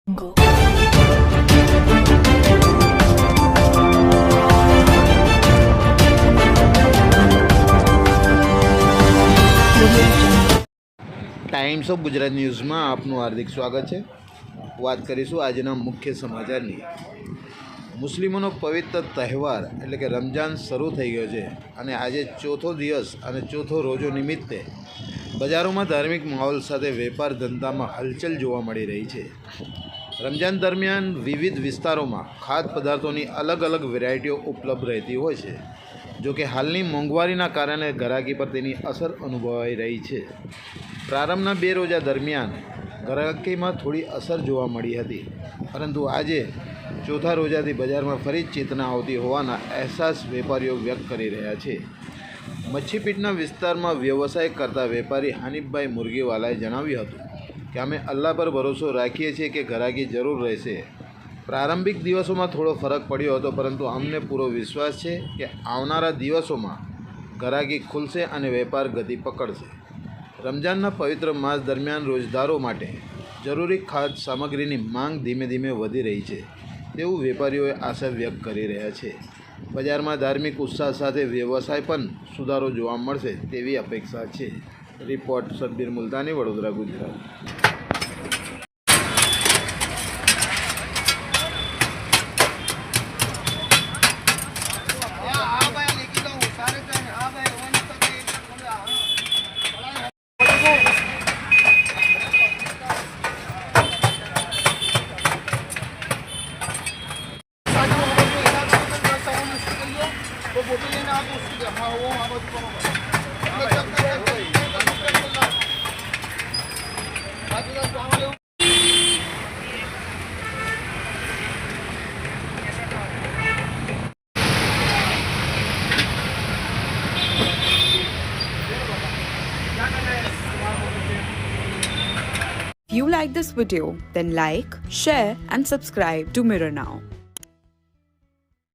Go. Times of Gujarat ન્યૂઝમાં આપનું હાર્દિક સ્વાગત છે. વાત કરીશું આજના મુખ્ય સમાચારની. મુસ્લિમોનો પવિત્ર તહેવાર એટલે કે રમજાન શરૂ થઈ ગયો છે અને આજે ચોથો દિવસ અને ચોથો રોજો નિમિત્તે બજારોમાં ધાર્મિક માહોલ સાથે વેપાર ધંધામાં હલચલ જોવા મળી રહી છે. રમજાન દરમિયાન વિવિધ વિસ્તારોમાં ખાદ્ય પદાર્થોની અલગ અલગ વેરાયટીઓ ઉપલબ્ધ રહેતી હોય છે. જો કે હાલની મોંઘવારીના કારણે ગ્રાહકી પર તેની અસર અનુભવાઈ રહી છે. પ્રારંભના 2 રોજા દરમિયાન ગ્રાહકીમાં થોડી અસર જોવા મળી હતી, પરંતુ આજે ચોથા રોજાથી બજારમાં ફરી ચેતના આવતી હોવાના અહેસાસ વેપારીઓ વ્યક્ત કરી રહ્યા છે. મચ્છીપીટના વિસ્તારમાં વ્યવસાય કરતા વેપારી હાનિફભાઈ મુરગીવાલાએ જણાવ્યું હતું કે અમે અલ્લાહ પર ભરોસો રાખીએ છીએ કે ગ્રાહકી જરૂર રહેશે. પ્રારંભિક દિવસોમાં થોડો ફરક પડ્યો હતો, પરંતુ અમને પૂરો વિશ્વાસ છે કે આવનારા દિવસોમાં ગ્રાહકી ખુલશે અને વેપાર ગતિ પકડશે. રમજાનના પવિત્ર માસ દરમિયાન રોજદારો માટે જરૂરી ખાદ્ય સામગ્રીની માંગ ધીમે ધીમે વધી રહી છે તેવું વેપારીઓએ આશા વ્યક્ત કરી રહ્યા છે. બજારમાં ધાર્મિક ઉત્સાહ સાથે વ્યવસાય પણ સુધારો જોવા મળશે તેવી અપેક્ષા છે. Report Sabbir Multani, Vadodara, Gujarat. If you like this video, then like, share and subscribe to Mirror Now.